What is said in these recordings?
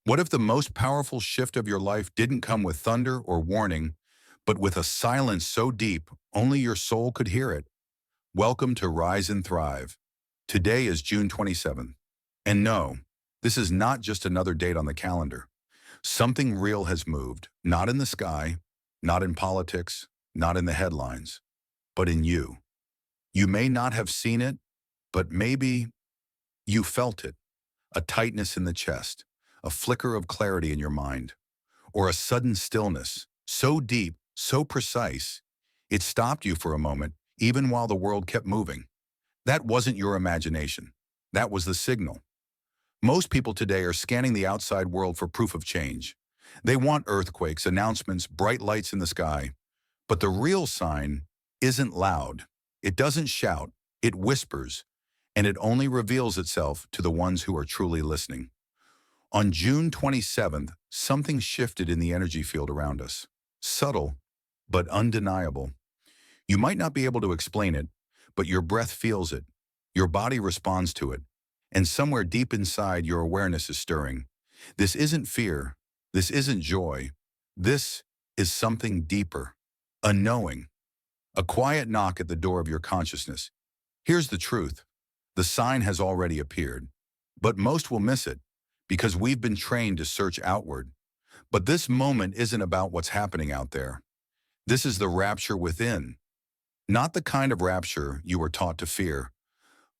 What if the most powerful shift of your life didn't come with thunder or warning, but with a silence so deep only your soul could hear it? Welcome to Rise and Thrive. Today is June 27th. And no, this is not just another date on the calendar. Something real has moved, not in the sky, not in politics, not in the headlines, but in you. You may not have seen it, but maybe you felt it. A tightness in the chest, a flicker of clarity in your mind, or a sudden stillness, so deep, so precise, it stopped you for a moment, even while the world kept moving. That wasn't your imagination. That was the signal. Most people today are scanning the outside world for proof of change. They want earthquakes, announcements, bright lights in the sky. But the real sign isn't loud. It doesn't shout. It whispers, and it only reveals itself to the ones who are truly listening. On June 27th, something shifted in the energy field around us. Subtle, but undeniable. You might not be able to explain it, but your breath feels it. Your body responds to it. And somewhere deep inside, your awareness is stirring. This isn't fear. This isn't joy. This is something deeper. A knowing. A quiet knock at the door of your consciousness. Here's the truth. The sign has already appeared. But most will miss it because we've been trained to search outward. But this moment isn't about what's happening out there. This is the rapture within. Not the kind of rapture you were taught to fear,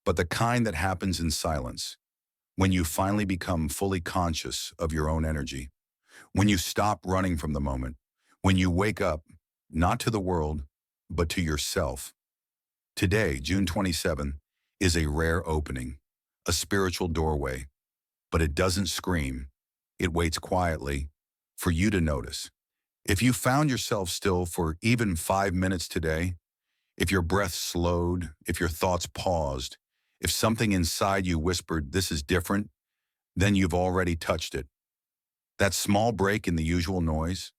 but the kind that happens in silence, when you finally become fully conscious of your own energy, when you stop running from the moment, when you wake up, not to the world, but to yourself. Today, June 27, is a rare opening, a spiritual doorway, but it doesn't scream. It waits quietly for you to notice. If you found yourself still for even 5 minutes today, if your breath slowed, if your thoughts paused, if something inside you whispered, "This is different," then you've already touched it. That small break in the usual noise,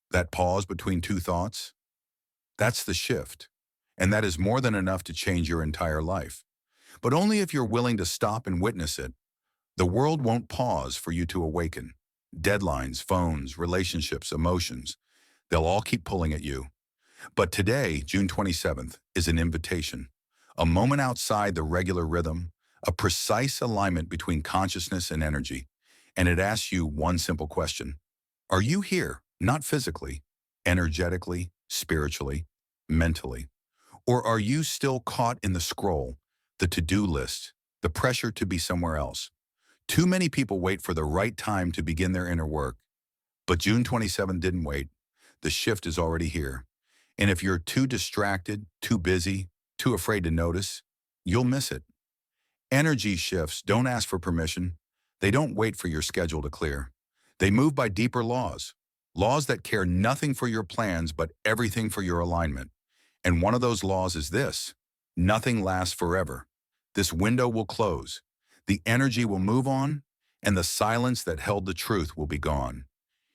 that pause between two thoughts, that's the shift. And that is more than enough to change your entire life. But only if you're willing to stop and witness it. The world won't pause for you to awaken. Deadlines, phones, relationships, emotions, they'll all keep pulling at you. But today, June 27th, is an invitation. A moment outside the regular rhythm, a precise alignment between consciousness and energy. And it asks you one simple question. Are you here, not physically, energetically, spiritually, mentally? Or are you still caught in the scroll, the to-do list, the pressure to be somewhere else? Too many people wait for the right time to begin their inner work. But June 27th didn't wait. The shift is already here. And if you're too distracted, too busy, too afraid to notice, you'll miss it. Energy shifts don't ask for permission. They don't wait for your schedule to clear. They move by deeper laws. Laws that care nothing for your plans but everything for your alignment. And one of those laws is this: nothing lasts forever. This window will close. The energy will move on, and the silence that held the truth will be gone.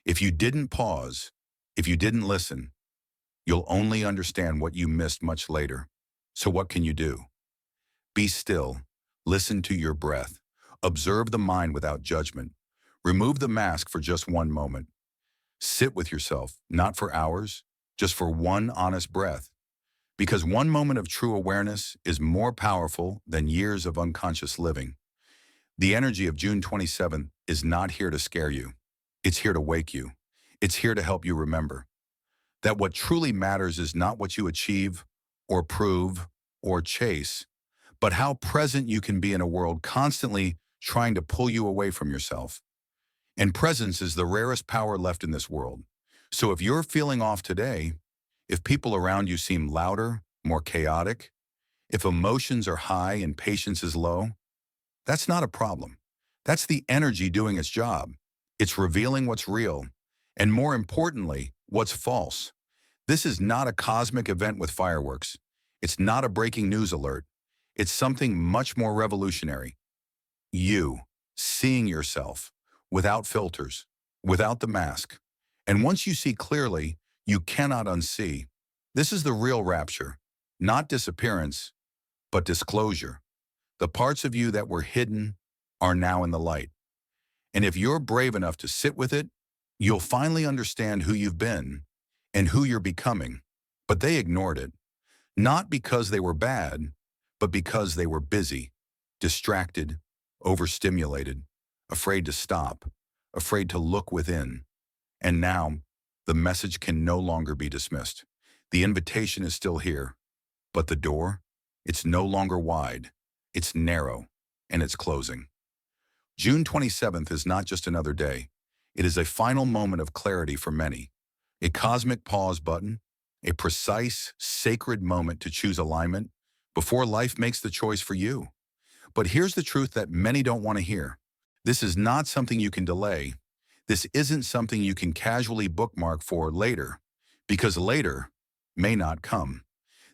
If you didn't pause, if you didn't listen, you'll only understand what you missed much later. So what can you do? Be still. Listen to your breath. Observe the mind without judgment. Remove the mask for just one moment. Sit with yourself, not for hours, just for one honest breath. Because one moment of true awareness is more powerful than years of unconscious living. The energy of June 27th is not here to scare you. It's here to wake you. It's here to help you remember that what truly matters is not what you achieve or prove or chase, but how present you can be in a world constantly trying to pull you away from yourself. And presence is the rarest power left in this world. So if you're feeling off today, if people around you seem louder, more chaotic, if emotions are high and patience is low, that's not a problem. That's the energy doing its job. It's revealing what's real, and more importantly, what's false. This is not a cosmic event with fireworks. It's not a breaking news alert. It's something much more revolutionary. You, seeing yourself, without filters, without the mask. And once you see clearly, you cannot unsee. This is the real rapture, not disappearance, but disclosure. The parts of you that were hidden are now in the light. And if you're brave enough to sit with it, you'll finally understand who you've been and who you're becoming. But they ignored it, not because they were bad, but because they were busy, distracted, overstimulated, afraid to stop, afraid to look within. And now, the message can no longer be dismissed. The invitation is still here, but the door, it's no longer wide, it's narrow, and it's closing. June 27th is not just another day. It is a final moment of clarity for many. A cosmic pause button, a precise, sacred moment to choose alignment before life makes the choice for you. But here's the truth that many don't want to hear. This is not something you can delay. This isn't something you can casually bookmark for later, because later may not come.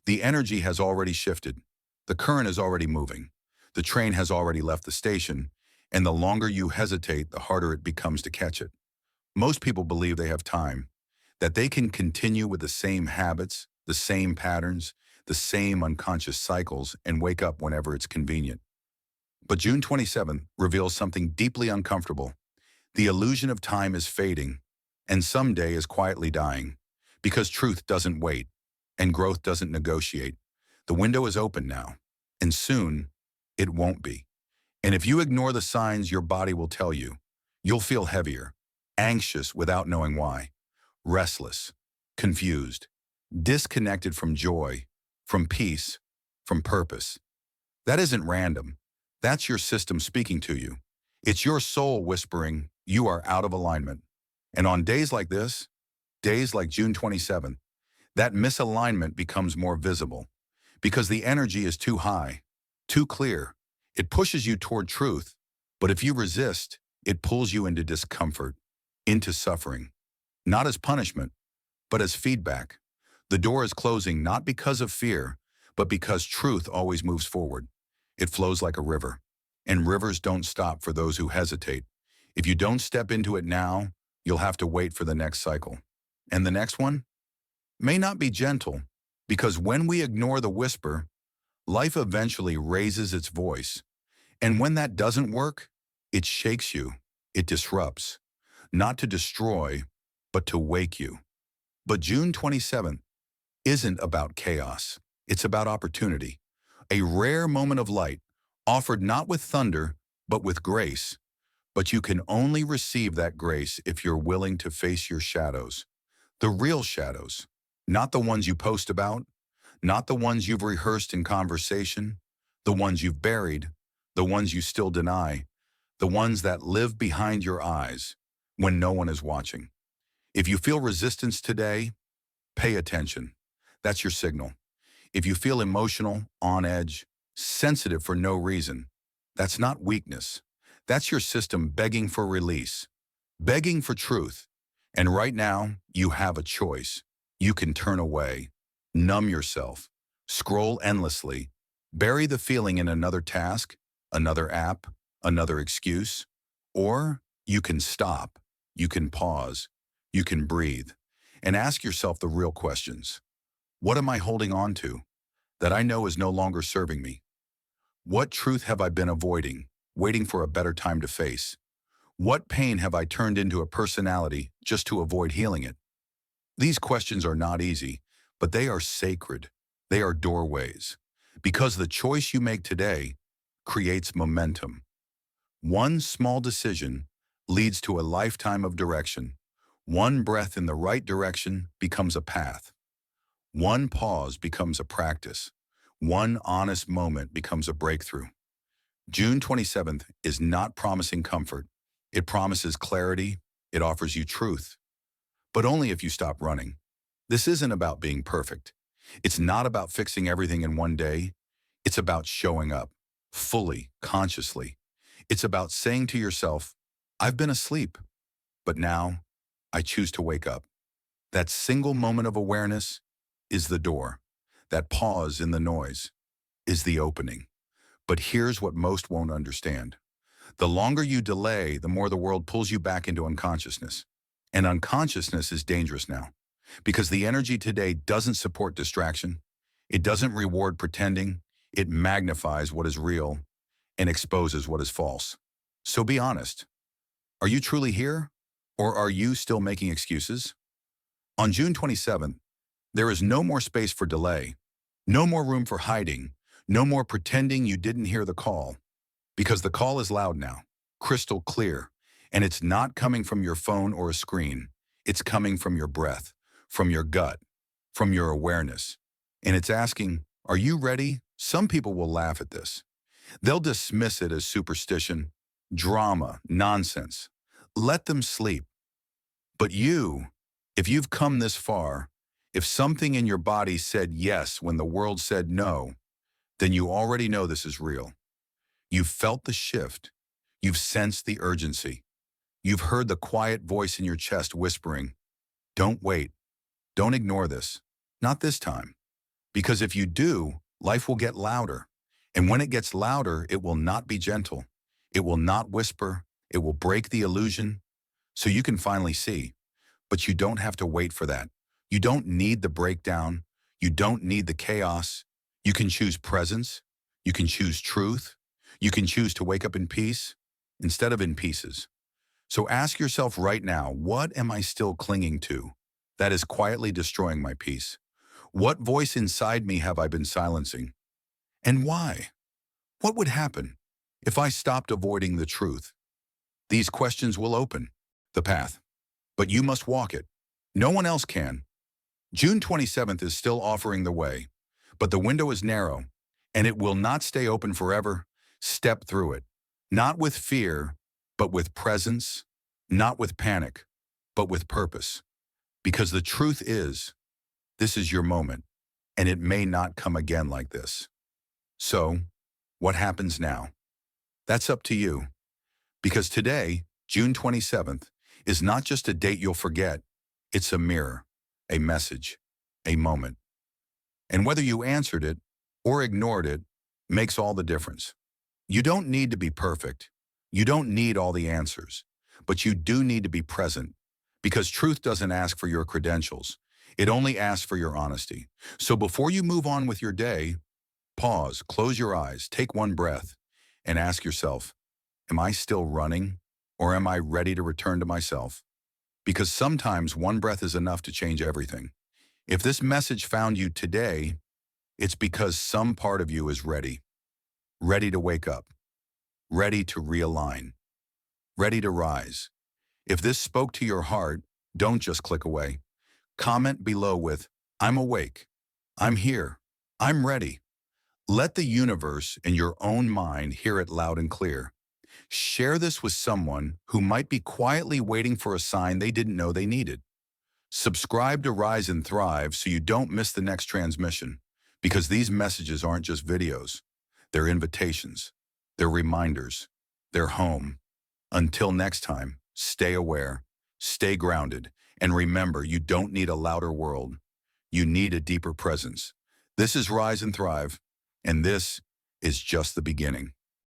The energy has already shifted. The current is already moving. The train has already left the station, and the longer you hesitate, the harder it becomes to catch it. Most people believe they have time, that they can continue with the same habits, the same patterns, the same unconscious cycles, and wake up whenever it's convenient. But June 27th reveals something deeply uncomfortable. The illusion of time is fading, and someday is quietly dying, because truth doesn't wait, and growth doesn't negotiate. The window is open now, and soon it won't be. And if you ignore the signs your body will tell you, you'll feel heavier, anxious without knowing why, restless, confused, disconnected from joy, from peace, from purpose. That isn't random. That's your system speaking to you. It's your soul whispering, you are out of alignment. And on days like this, days like June 27th, that misalignment becomes more visible because the energy is too high, too clear. It pushes you toward truth, but if you resist, it pulls you into discomfort, into suffering, not as punishment, but as feedback. The door is closing not because of fear, but because truth always moves forward. It flows like a river, and rivers don't stop for those who hesitate. If you don't step into it now, you'll have to wait for the next cycle. And the next one may not be gentle, because when we ignore the whisper, life eventually raises its voice. And when that doesn't work, it shakes you, it disrupts, not to destroy, but to wake you. But June 27th isn't about chaos. It's about opportunity, a rare moment of light, offered not with thunder, but with grace. But you can only receive that grace if you're willing to face your shadows. The real shadows, not the ones you post about, not the ones you've rehearsed in conversation, the ones you've buried, the ones you still deny, the ones that live behind your eyes when no one is watching. If you feel resistance today, pay attention. That's your signal. If you feel emotional, on edge, sensitive for no reason, that's not weakness. That's your system begging for release, begging for truth. And right now, you have a choice. You can turn away, numb yourself, scroll endlessly, bury the feeling in another task, another app, another excuse, or you can stop, you can pause, you can breathe, and ask yourself the real questions. What am I holding on to that I know is no longer serving me? What truth have I been avoiding, waiting for a better time to face? What pain have I turned into a personality just to avoid healing it? These questions are not easy, but they are sacred. They are doorways, because the choice you make today creates momentum. One small decision leads to a lifetime of direction. One breath in the right direction becomes a path. One pause becomes a practice. One honest moment becomes a breakthrough. June 27th is not promising comfort. It promises clarity. It offers you truth. But only if you stop running. This isn't about being perfect. It's not about fixing everything in one day. It's about showing up, fully, consciously. It's about saying to yourself, I've been asleep, but now I choose to wake up. That single moment of awareness is the door. That pause in the noise is the opening. But here's what most won't understand. The longer you delay, the more the world pulls you back into unconsciousness. And unconsciousness is dangerous now, because the energy today doesn't support distraction. It doesn't reward pretending. It magnifies what is real and exposes what is false. So be honest. Are you truly here? Or are you still making excuses? On June 27th, there is no more space for delay, no more room for hiding, no more pretending you didn't hear the call, because the call is loud now, crystal clear, and it's not coming from your phone or a screen. It's coming from your breath, from your gut, from your awareness. And it's asking, are you ready? Some people will laugh at this. They'll dismiss it as superstition, drama, nonsense. Let them sleep. But you, if you've come this far, if something in your body said yes when the world said no, then you already know this is real. You've felt the shift. You've sensed the urgency. You've heard the quiet voice in your chest whispering, don't wait. Don't ignore this. Not this time. Because if you do, life will get louder. And when it gets louder, it will not be gentle. It will not whisper. It will break the illusion so you can finally see. But you don't have to wait for that. You don't need the breakdown. You don't need the chaos. You can choose presence. You can choose truth. You can choose to wake up in peace instead of in pieces. So ask yourself right now, what am I still clinging to that is quietly destroying my peace? What voice inside me have I been silencing? And why? What would happen if I stopped avoiding the truth? These questions will open the path, but you must walk it. No one else can. June 27th is still offering the way, but the window is narrow, and it will not stay open forever. Step through it, not with fear, but with presence, not with panic, but with purpose. Because the truth is, this is your moment, and it may not come again like this. So, what happens now? That's up to you. Because today, June 27th, is not just a date you'll forget. It's a mirror, a message, a moment. And whether you answered it or ignored it makes all the difference. You don't need to be perfect. You don't need all the answers. But you do need to be present. Because truth doesn't ask for your credentials. It only asks for your honesty. So before you move on with your day, pause, close your eyes, take one breath, and ask yourself, am I still running, or am I ready to return to myself? Because sometimes one breath is enough to change everything. If this message found you today, it's because some part of you is ready. Ready to wake up. Ready to realign. Ready to rise. If this spoke to your heart, don't just click away. Comment below with, I'm awake. I'm here. I'm ready. Let the universe and your own mind hear it loud and clear. Share this with someone who might be quietly waiting for a sign they didn't know they needed. Subscribe to Rise and Thrive so you don't miss the next transmission, because these messages aren't just videos. They're invitations. They're reminders. They're home. Until next time, stay aware, stay grounded, and remember, you don't need a louder world. You need a deeper presence. This is Rise and Thrive, and this is just the beginning.